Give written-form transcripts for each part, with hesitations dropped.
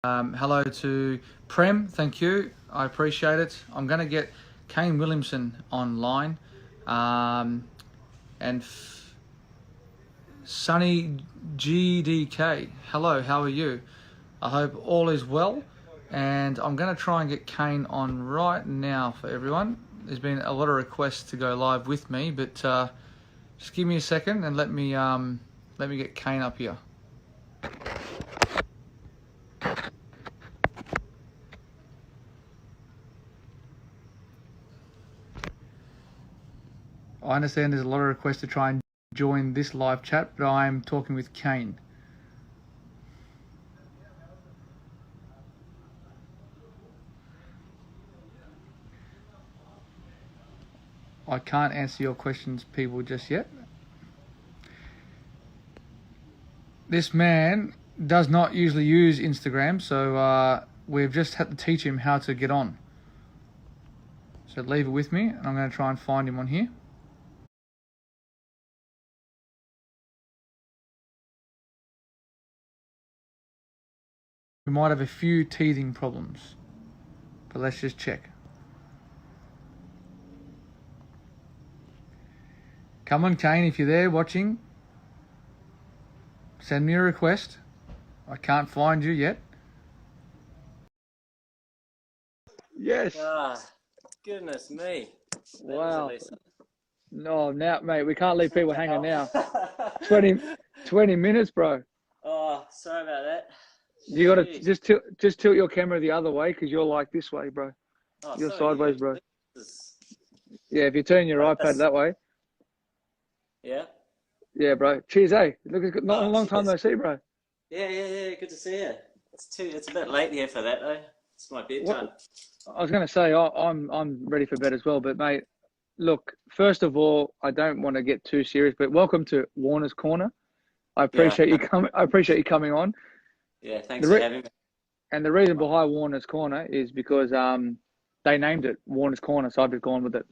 Hello to Prem, thank you. I appreciate it. I'm going to get Kane Williamsan online. And Sunny GDK. Hello, how are you? I hope all is well. And I'm going to try and get Kane on right now for everyone. There's been a lot of requests to go live with me, but just give me a second and let me get Kane up here. I understand there's a lot of requests to try and join this live chat, but I'm talking with Kane. I can't answer your questions, people, just yet. This man does not usually use Instagram, so we've just had to teach him how to get on. So leave it with me, and I'm going to try and find him on here. We might have a few teething problems, but let's just check. Come on, Kane, if you're there watching, send me a request. I can't find you yet. Yes. Ah, goodness me. Wow. No, now, mate, we can't leave people hanging now. 20 minutes, bro. Oh, sorry about that. You got to just tilt your camera the other way because you're like this way, bro. Oh, you're sorry, sideways, bro. Yeah, if you turn your iPad that way. Yeah. Yeah, bro. Cheers, eh? Look, it's not a long time no see, bro. Yeah. Good to see you. It's a bit late here for that though. It's my bedtime. I was going to say I'm ready for bed as well, but mate, look. First of all, I don't want to get too serious, but welcome to Warner's Corner. I appreciate you coming. I appreciate you coming on. Yeah, thanks for having me. And the reason behind Warner's Corner is because they named it Warner's Corner, so I've just gone with it.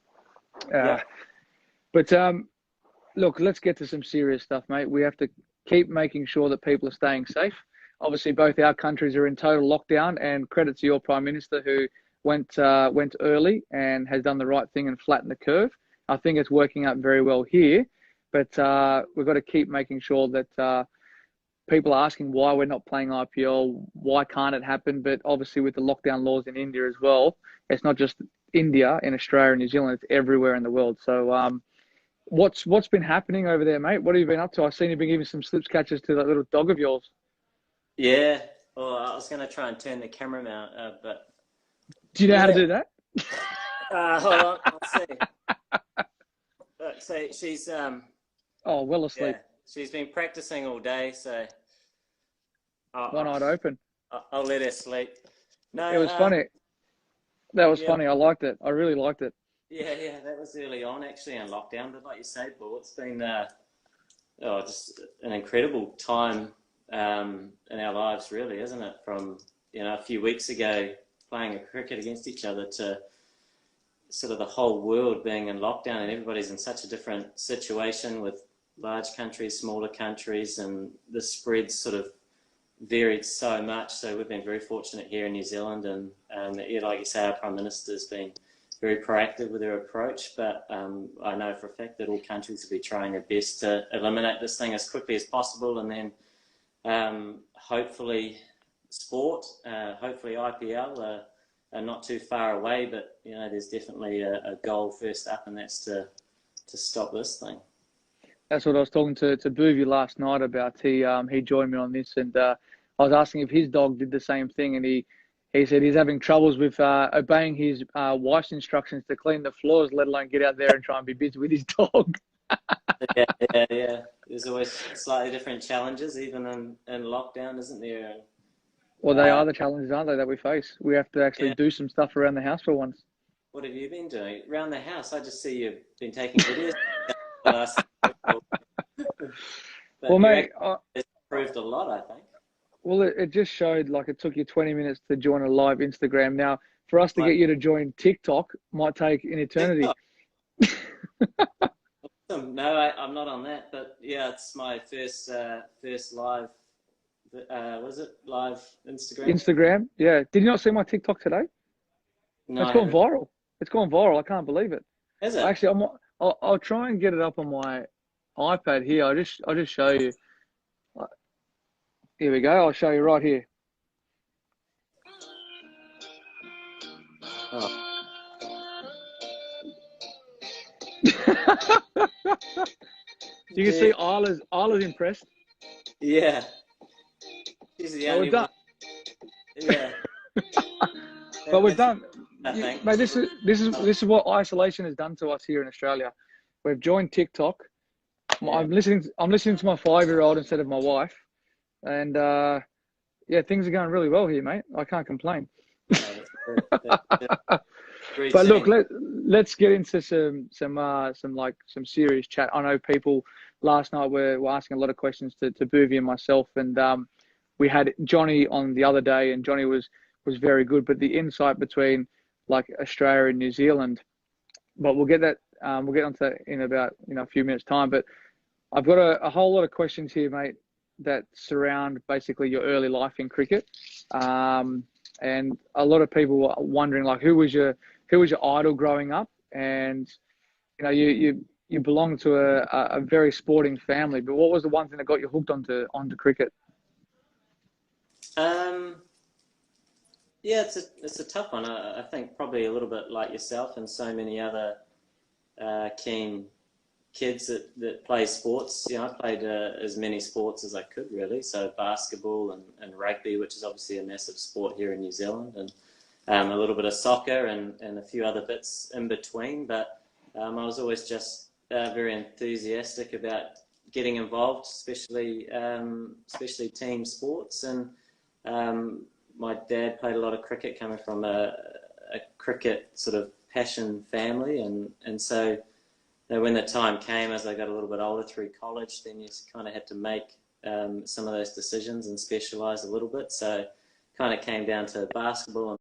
But look, let's get to some serious stuff, mate. We have to keep making sure that people are staying safe. Obviously, both our countries are in total lockdown, and credit to your Prime Minister who went early and has done the right thing and flattened the curve. I think it's working out very well here, but we've got to keep making sure that people are asking why we're not playing IPL, why can't it happen? But obviously with the lockdown laws in India as well, it's not just India, in Australia and New Zealand, it's everywhere in the world. So what's been happening over there, mate? What have you been up to? I've seen you been giving some slips catches to that little dog of yours. Yeah, well, I was going to try and turn the camera mount, but... Do you know how to do that? Hold on, I'll see. Look, so she's... Oh, well asleep. Yeah, she's been practicing all day, so... One eyed open. I'll let her sleep. No, it was funny. That was funny. I liked it. I really liked it. Yeah, that was early on, actually, in lockdown. But like you say, Paul, it's been just an incredible time in our lives, really, isn't it? From a few weeks ago, playing a cricket against each other to sort of the whole world being in lockdown, and everybody's in such a different situation with large countries, smaller countries, and the spread's sort of varied so much. So we've been very fortunate here in New Zealand, and like you say, our Prime Minister's been very proactive with their approach, but I know for a fact that all countries will be trying their best to eliminate this thing as quickly as possible, and then hopefully sport, hopefully IPL are not too far away, but there's definitely a goal first up, and that's to stop this thing. That's what I was talking to Boovy last night about. He joined me on this, and I was asking if his dog did the same thing, and he said he's having troubles with obeying his wife's instructions to clean the floors, let alone get out there and try and be busy with his dog. Yeah. There's always slightly different challenges, even in lockdown, isn't there? Well, they are the challenges, aren't they, that we face? We have to actually do some stuff around the house for once. What have you been doing? Around the house, I just see you've been taking videos. Well, mate, it's improved a lot, I think. Well, it just showed like it took you 20 minutes to join a live Instagram. Now, for us to get you to join TikTok might take an eternity. No, I'm not on that, but yeah, it's my first live what is it? Live Instagram? Instagram. Yeah. Did you not see my TikTok today? No, It's I gone haven't. viral. It's gone viral. I can't believe it. Is it? Actually, I'll try and get it up on my iPad here. I'll just show you. Here we go. I'll show you right here. Oh, You can see Isla's impressed. yeah. She's the But we're only done. one. Yeah. But we're That's done. I think. Mate, this is what isolation has done to us here in Australia. We've joined TikTok. Yeah. I'm listening to my 5-year-old instead of my wife, and yeah, things are going really well here, mate. I can't complain. Oh, that's good. That's good. But look, Routine. let's get into some serious chat. I know people last night were asking a lot of questions to Boovy and myself, and we had Johnny on the other day, and Johnny was very good. But the insight between like Australia and New Zealand, but we'll get onto that in about a few minutes time. But I've got a whole lot of questions here, mate, that surround basically your early life in cricket, and a lot of people were wondering like who was your idol growing up, and you belong to a very sporting family. But what was the one thing that got you hooked onto cricket? Um, yeah, it's a tough one. I think probably a little bit like yourself and so many other keen kids that play sports. I played as many sports as I could really. So basketball and rugby, which is obviously a massive sport here in New Zealand, and a little bit of soccer and a few other bits in between. But I was always just very enthusiastic about getting involved, especially team sports. And my dad played a lot of cricket, coming from a cricket sort of passion family, and so when the time came, as I got a little bit older through college, then you kind of had to make some of those decisions and specialise a little bit. So kind of came down to basketball and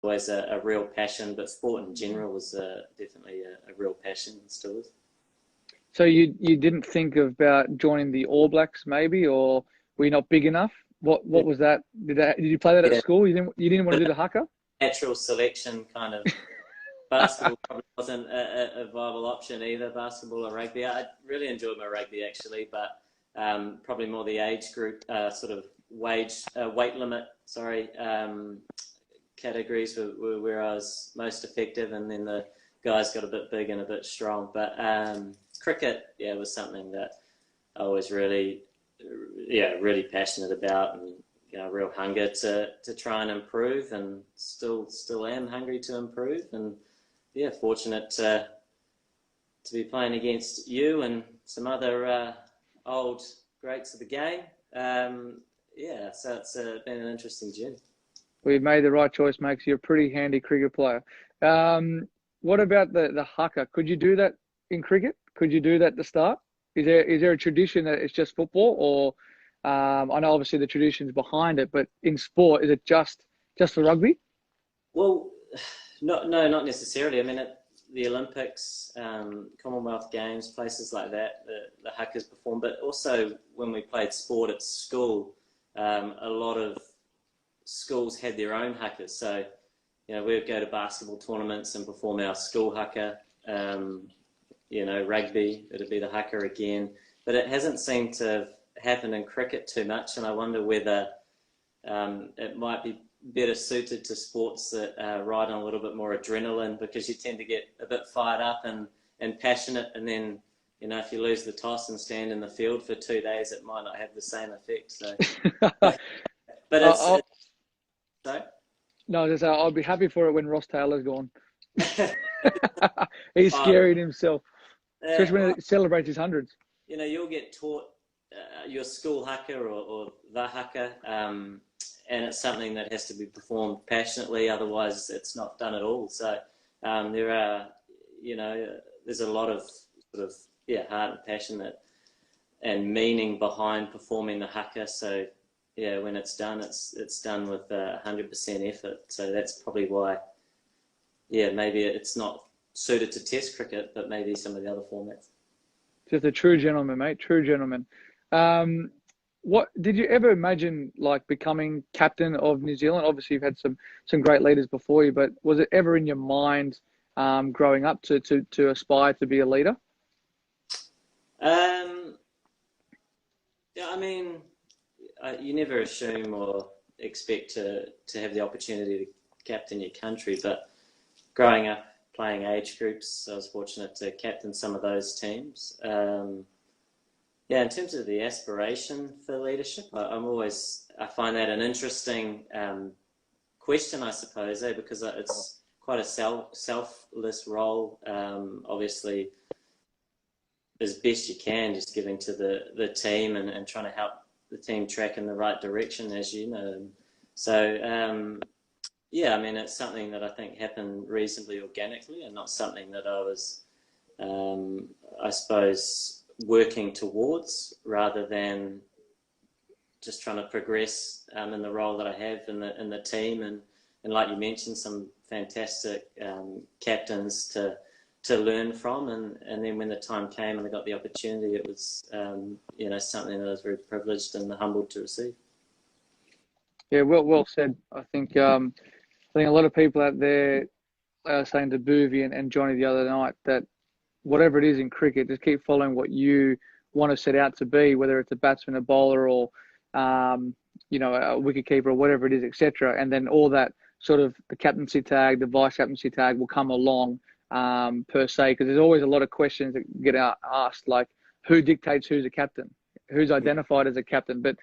always a real passion, but sport in general was definitely a real passion and still is. So you didn't think about joining the All Blacks maybe, or were you not big enough? What was that? Did you play that at Yeah, school? You didn't want to do the haka? natural selection kind of. Basketball probably wasn't a viable option either, basketball or rugby. I really enjoyed my rugby actually, but probably more the age group, sort of weight limit, categories were where I was most effective, and then the guys got a bit big and a bit strong. But cricket, yeah, was something that I was really passionate about, and real hunger to try and improve, and still am hungry to improve, and yeah, fortunate to be playing against you and some other old greats of the game. So it's been an interesting journey. Well, you've made the right choice, mate. 'Cause you're a pretty handy cricket player. What about the haka? Could you do that in cricket? Could you do that to start? Is there a tradition that it's just football, or I know obviously the tradition's behind it, but in sport, is it just the rugby? Well, no, not necessarily. I mean, at the Olympics, Commonwealth Games, places like that, the hakas perform. But also when we played sport at school, a lot of schools had their own hakas. So, we would go to basketball tournaments and perform our school haka. Rugby, it'd be the haka again. But it hasn't seemed to happen in cricket too much, and I wonder whether it might be better suited to sports that ride on a little bit more adrenaline, because you tend to get a bit fired up and passionate, and then if you lose the toss and stand in the field for 2 days, it might not have the same effect. So, but it's sorry? No, I'll be happy for it when Ross Taylor's gone. He's scary in himself, especially when he celebrates his hundreds. You'll get taught your school haka or the haka, and it's something that has to be performed passionately, otherwise it's not done at all. So there's a lot of sort of heart and passion and meaning behind performing the haka. So when it's done, it's done with 100% effort. So that's probably why maybe it's not suited to Test cricket, but maybe some of the other formats. Just a true gentleman, mate. True gentleman. What did you ever imagine, like, becoming captain of New Zealand? Obviously, you've had some great leaders before you, but was it ever in your mind growing up to aspire to be a leader? I mean, you never assume or expect to have the opportunity to captain your country, but growing up playing age groups, I was fortunate to captain some of those teams. In terms of the aspiration for leadership, I find that an interesting question, I suppose, because it's quite a selfless role. Obviously, as best you can, just giving to the team and trying to help the team track in the right direction, as you know. So, it's something that I think happened reasonably organically, and not something that I was, I suppose, working towards, rather than just trying to progress in the role that I have in the team, and like you mentioned, some fantastic captains to learn from, and then when the time came and I got the opportunity, it was something that I was very privileged and humbled to receive. Yeah, well said. I think a lot of people out there are saying to Boovie and Johnny the other night that whatever it is in cricket, just keep following what you want to set out to be, whether it's a batsman, a bowler, or a wicketkeeper, or whatever it is, etc. And then all that sort of the captaincy tag, the vice captaincy tag will come along per se, because there's always a lot of questions that get asked, like who dictates who's a captain, who's identified as a captain. But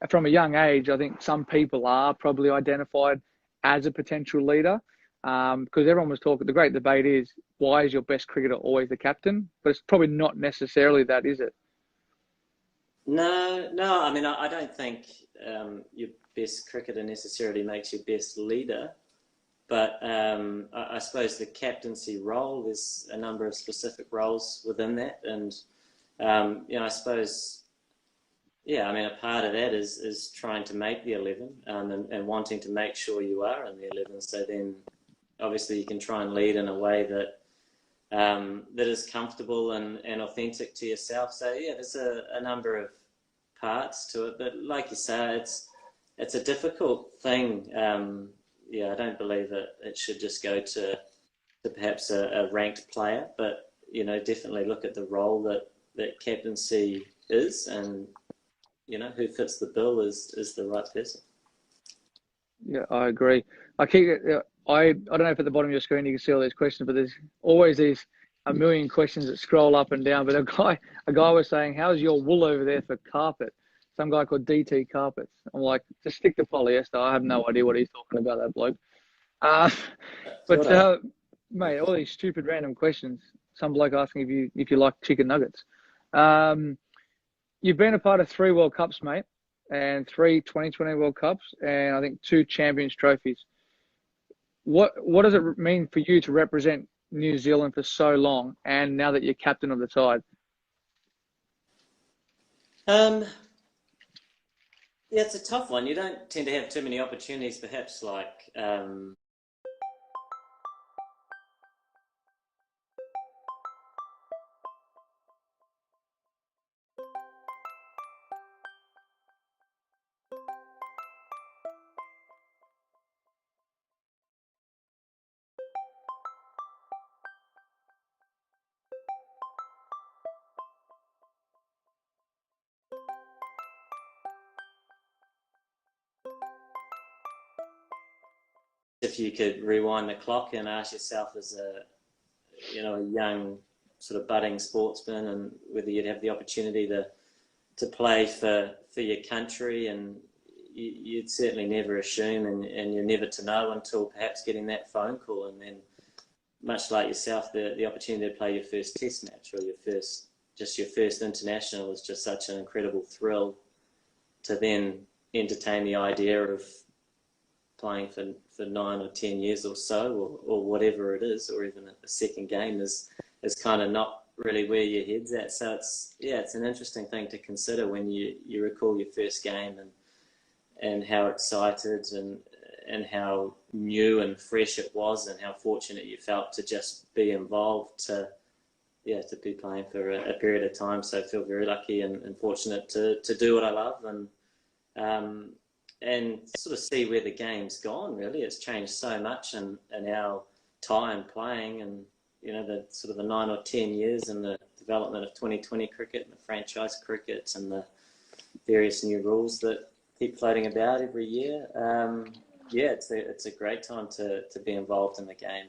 from a young age, I think some people are probably identified as a potential leader. Because everyone was talking, the great debate is, why is your best cricketer always the captain? But it's probably not necessarily that, is it? No. I mean, I don't think your best cricketer necessarily makes your best leader. But I suppose the captaincy role, there's a number of specific roles within that. And, I suppose, yeah, I mean, a part of that is trying to make the 11, and wanting to make sure you are in the 11. So then, obviously, you can try and lead in a way that that is comfortable and authentic to yourself. So yeah, there's a number of parts to it, but like you say, it's a difficult thing. Yeah, I don't believe it should just go to perhaps a ranked player, but definitely look at the role that captaincy is, and who fits the bill is the right person. Yeah, I agree. I don't know if at the bottom of your screen you can see all these questions, but there's always these a million questions that scroll up and down. But a guy was saying, "How's your wool over there for carpet?" Some guy called DT Carpets. I'm like, just stick to polyester. I have no idea what he's talking about, that bloke. Uh, but mate, all these stupid random questions. Some bloke asking if you like chicken nuggets. You've been a part of 3 World Cups, mate, and 3 2020 World Cups, and I think 2 Champions trophies. What does it mean for you to represent New Zealand for so long, and now that you're captain of the side? Yeah, it's a tough one. You don't tend to have too many opportunities, perhaps like if you could rewind the clock and ask yourself as a young sort of budding sportsman, and whether you'd have the opportunity to play for your country, and you'd certainly never assume, and you're never to know until perhaps getting that phone call, and then much like yourself, the opportunity to play your first test match or your first international is just such an incredible thrill, to then entertain the idea of playing for 9 or 10 years or so, or whatever it is, or even a second game is kind of not really where your head's at. So it's an interesting thing to consider when you recall your first game, and how excited and how new and fresh it was, and how fortunate you felt to just be involved, to be playing for a period of time. So I feel very lucky and fortunate to do what I love, and sort of see where the game's gone. Really, it's changed so much in our time playing, and the sort of the 9 or 10 years in the development of 2020 cricket and the franchise cricket and the various new rules that keep floating about every year. It's a great time to be involved in the game.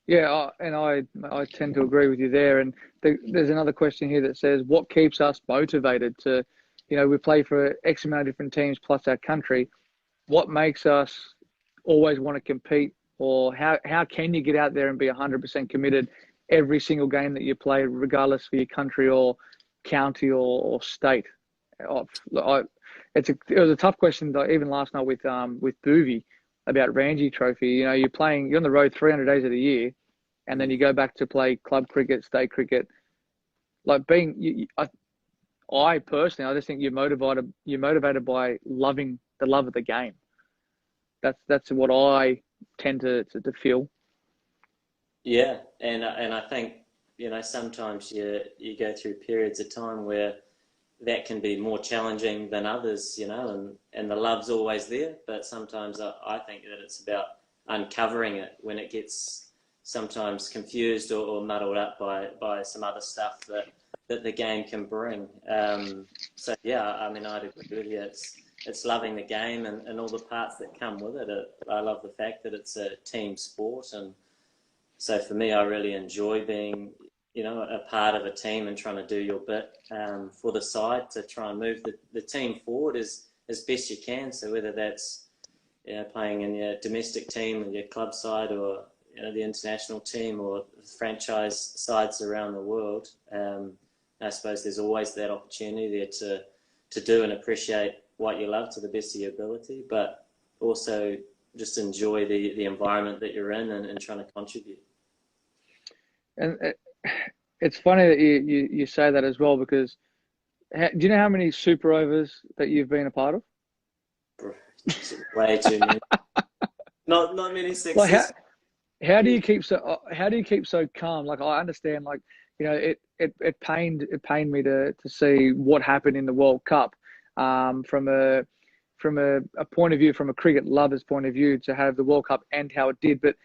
Yeah, and I tend to agree with you there. And there's another question here that says, what keeps us motivated to, we play for X amount of different teams plus our country. What makes us always want to compete, or how can you get out there and be 100% committed every single game that you play, regardless of your country or county or state? It was a tough question, even last night with Boovie about Ranji Trophy. You're on the road 300 days of the year, and then you go back to play club cricket, state cricket. I personally, I just think you're motivated by the love of the game. That's what I tend to feel. Yeah, and I think sometimes you go through periods of time where that can be more challenging than others, and the love's always there. But sometimes I think that it's about uncovering it when it gets sometimes confused or muddled up by some other stuff that the game can bring. So yeah, I mean, I'd agree with you. It's loving the game and all the parts that come with it. I love the fact that it's a team sport, and so for me, I really enjoy being, a part of a team and trying to do your bit for the side to try and move the team forward as best you can. So whether that's playing in your domestic team or your club side, or the international team or franchise sides around the world, I suppose there's always that opportunity there to do and appreciate what you love to the best of your ability, but also just enjoy the environment that you're in and trying to contribute. And it's funny that you say that as well, because Do you know how many super overs that you've been a part of? Way too many. Not many Like success. how do you keep so calm? Like I understand, like it pained me to see what happened in the World Cup, from a point of view, from a cricket lover's point of view, to have the World Cup and how it did. But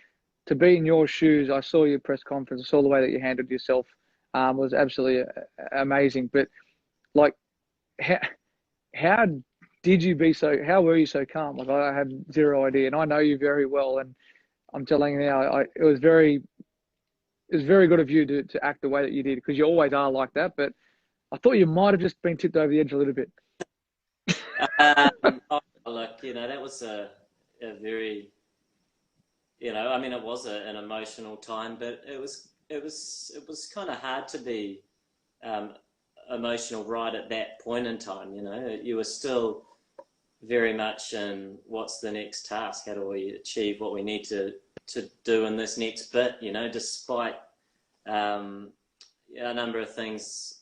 to be in your shoes, I saw your press conference, I saw the way that you handled yourself, was absolutely amazing. But like how how did you be so? How were you so calm? Like I have zero idea, and I know you very well, and I'm telling you now, it was very good of you to act the way that you did, because you always are like that. But I thought you might have just been tipped over the edge a little bit. Oh, look, that was a very, I mean, it was an emotional time, but it was kind of hard to be emotional right at that point in time. You were still very much in what's the next task? How do we achieve what we need to do in this next bit? Despite a number of things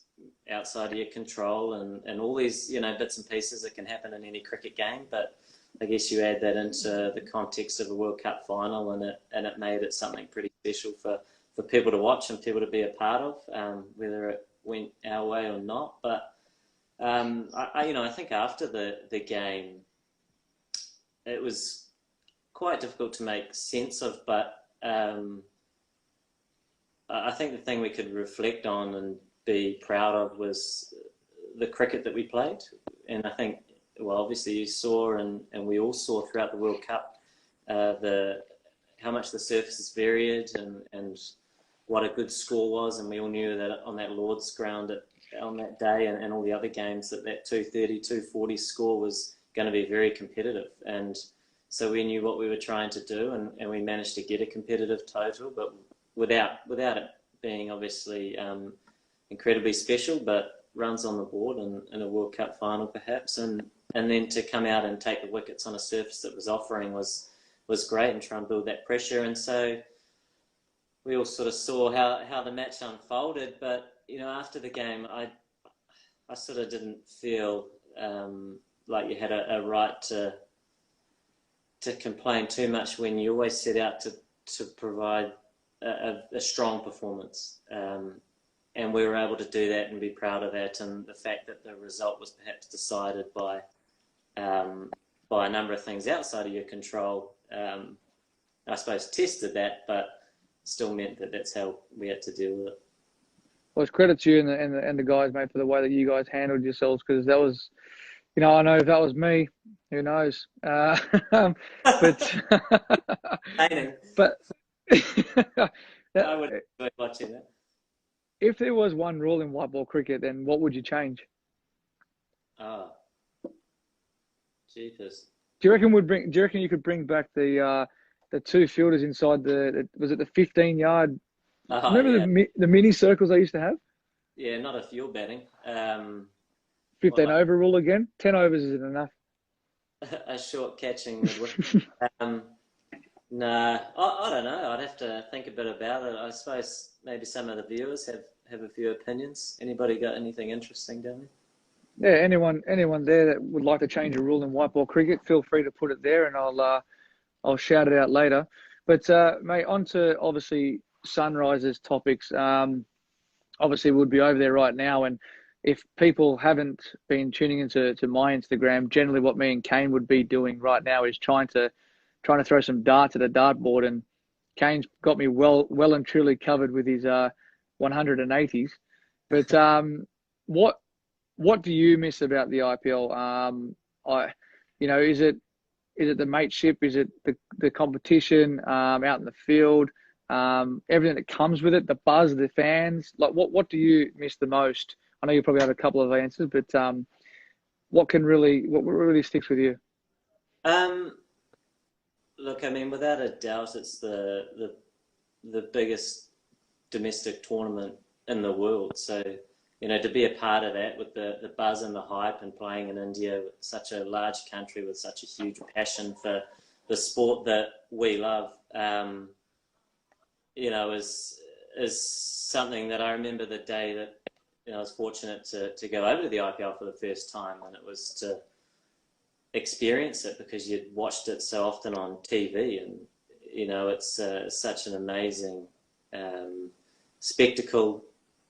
outside of your control and all these bits and pieces that can happen in any cricket game. But I guess you add that into the context of a World Cup final, and it made it something pretty special for people to watch and people to be a part of, whether it went our way or not. But I think after the game, it was quite difficult to make sense of. But I think the thing we could reflect on and be proud of was the cricket that we played. And I think, well, obviously you saw, and we all saw throughout the World Cup, how much the surfaces varied and what a good score was. And we all knew that on that Lord's ground on that day and all the other games that 230, 240 score was going to be very competitive. And so we knew what we were trying to do, and we managed to get a competitive total, but without it being obviously incredibly special, but runs on the board in a World Cup final perhaps, and then to come out and take the wickets on a surface that was offering was great, and try and build that pressure. And so we all sort of saw how the match unfolded. But after the game, I sort of didn't feel like you had a right to complain too much when you always set out to provide a strong performance. And we were able to do that and be proud of that. And the fact that the result was perhaps decided by a number of things outside of your control, I suppose tested that, but still meant that that's how we had to deal with it. Well, it's credit to you and the guys, mate, for the way that you guys handled yourselves, because that was, I know if that was me, who knows? But but I would enjoy watching that. If there was one rule in white ball cricket, then what would you change? Oh, jeepers. Do you reckon you could bring back the two fielders inside was it the 15-yard? Oh, Remember yeah. the mini circles they used to have? Yeah, not if you're batting. 15 over rule again. 10 overs isn't enough. A short catching midwick. No, I don't know. I'd have to think a bit about it. I suppose maybe some of the viewers have a few opinions. Anybody got anything interesting down there? Yeah, anyone there that would like to change a rule in white ball cricket, feel free to put it there, and I'll shout it out later. But mate, on to obviously Sunrisers topics. Obviously, we'd be over there right now, and if people haven't been tuning into my Instagram, generally what me and Kane would be doing right now is trying to throw some darts at a dartboard, and Kane's got me well and truly covered with his 180s. But what do you miss about the IPL? Is it the mateship? Is it the competition out in the field? Everything that comes with it, the buzz, the fans. Like what do you miss the most? I know you probably have a couple of answers, but what really sticks with you? Look, I mean, without a doubt, it's the biggest domestic tournament in the world. So, to be a part of that with the buzz and the hype, and playing in India, with such a large country with such a huge passion for the sport that we love, is something that I remember the day that I was fortunate to go over to the IPL for the first time, and it was to experience it because you'd watched it so often on TV, and it's such an amazing spectacle.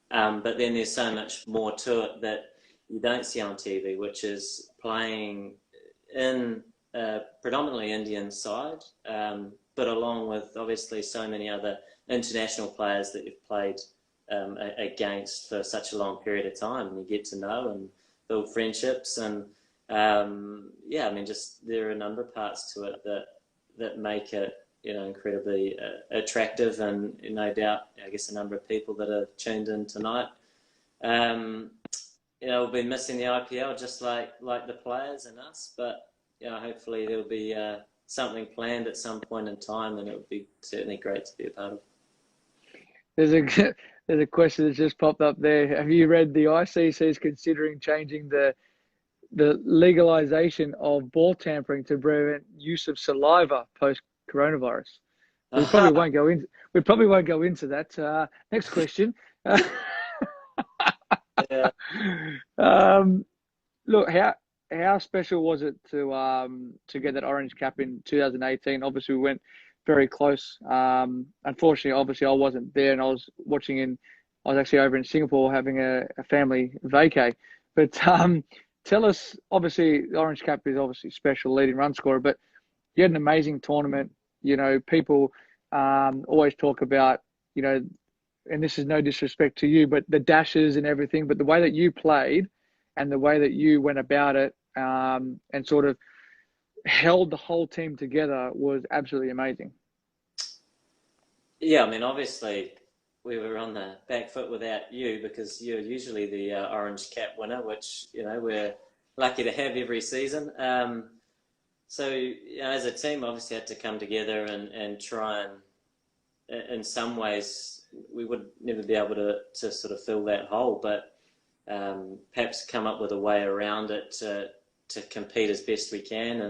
But then there's so much more to it that you don't see on TV, which is playing in a predominantly Indian side, but along with obviously so many other international players that you've played against for such a long period of time, and you get to know and build friendships. And just there are a number of parts to it that make it incredibly attractive, and no doubt I guess a number of people that are tuned in tonight we'll be missing the IPL just like the players and us, but hopefully there'll be something planned at some point in time, and it would be certainly great to be a part of. There's a question that just popped up there. Have you read the ICC is considering changing the legalization of ball tampering to prevent use of saliva post coronavirus? We probably won't go into. We probably won't go into that. Next question. Yeah. Look, how special was it to get that orange cap in 2018? Obviously, we went very close. Unfortunately, obviously, I wasn't there, and I was actually over in Singapore having a family vacay. But tell us, obviously, the orange cap is obviously special, leading run scorer, but you had an amazing tournament. People always talk about, and this is no disrespect to you, but the dashes and everything, but the way that you played and the way that you went about it and sort of held the whole team together was absolutely amazing. Yeah, I mean, obviously we were on the back foot without you, because you're usually the orange cap winner, which, we're lucky to have every season. So as a team, obviously had to come together and try and, in some ways, we would never be able to sort of fill that hole, but perhaps come up with a way around it to compete as best we can.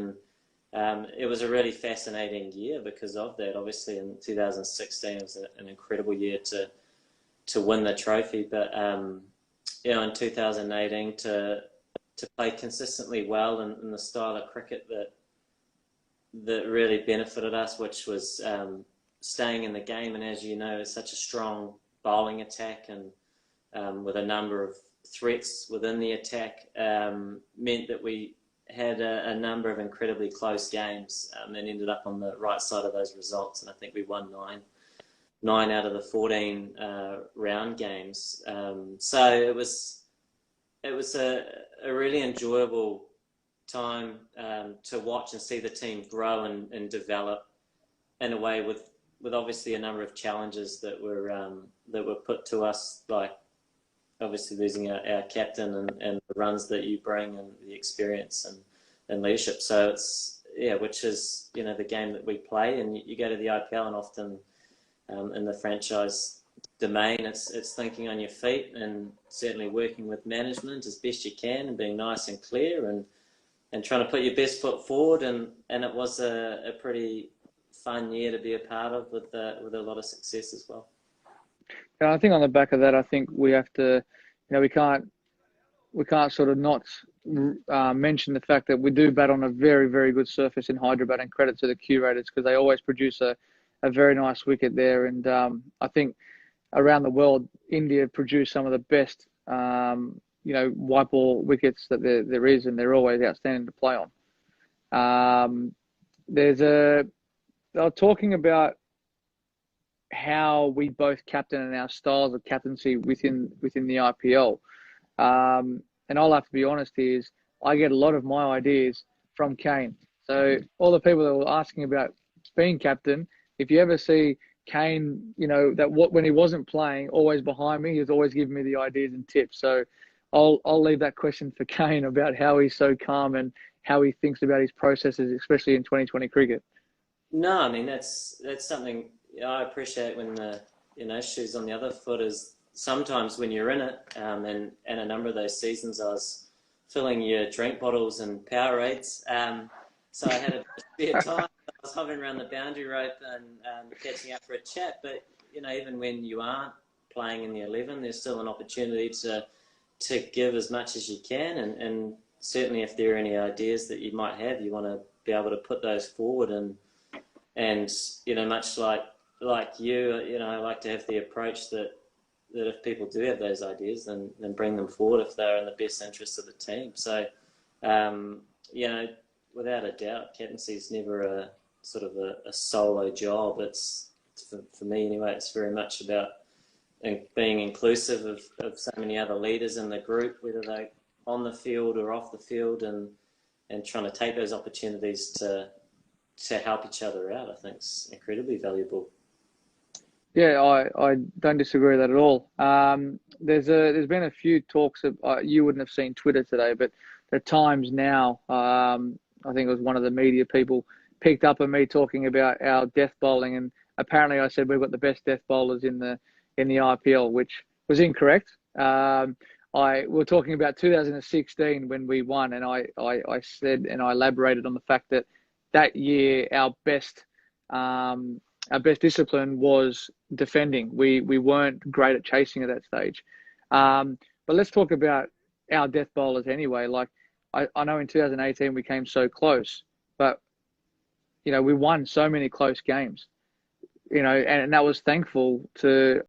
And it was a really fascinating year because of that. Obviously, in 2016, it was an incredible year to win the trophy. But in 2018, to play consistently well in the style of cricket that really benefited us, which was staying in the game. And as you know, it's such a strong bowling attack, and with a number of threats within the attack, meant that we had a number of incredibly close games, and ended up on the right side of those results. And I think we won nine out of the 14 round games. So it was a really enjoyable time to watch and see the team grow and develop in a way with obviously a number of challenges that were put to us, like obviously losing our captain and the runs that you bring and the experience and leadership. So it's, which is, the game that we play, and you go to the IPL and often in the franchise domain, it's thinking on your feet and certainly working with management as best you can and being nice and clear and trying to put your best foot forward. And it was a pretty fun year to be a part of with a lot of success as well. And I think on the back of that, I think we have to, we can't sort of not mention the fact that we do bat on a very, very good surface in Hyderabad, and credit to the curators because they always produce a very nice wicket there. And I think around the world, India produce some of the best, white ball wickets that there is, and they're always outstanding to play on. They were talking about how we both captain and our styles of captaincy within the IPL. And I'll have to be honest here, is I get a lot of my ideas from Kane. So all the people that were asking about being captain, if you ever see Kane, when he wasn't playing, always behind me, he was always giving me the ideas and tips. So I'll leave that question for Kane about how he's so calm and how he thinks about his processes, especially in 2020 cricket. No, I mean, that's something I appreciate when the, shoes on the other foot is sometimes when you're in it, and a number of those seasons I was filling your drink bottles and Powerades. So I had a bit of spare time. I was hovering around the boundary rope and catching up for a chat. But, even when you aren't playing in the 11, there's still an opportunity to give as much as you can, and certainly if there are any ideas that you might have, you want to be able to put those forward, and much like you, I like to have the approach that if people do have those ideas, then bring them forward if they're in the best interest of the team. So, without a doubt, captaincy is never a sort of a solo job. It's for me anyway, it's very much about being inclusive of so many other leaders in the group, whether they're on the field or off the field, and trying to take those opportunities to help each other out. I think it's incredibly valuable. Yeah, I don't disagree with that at all. There's been a few talks of you wouldn't have seen Twitter today, but there are times now. I think it was one of the media people picked up on me talking about our death bowling, and apparently I said we've got the best death bowlers in the IPL, which was incorrect. We're talking about 2016 when we won, and I said, and I elaborated on the fact that year our best discipline was defending. We weren't great at chasing at that stage. But let's talk about our death bowlers anyway. Like I know in 2018 we came so close, but we won so many close games. And that was thankful to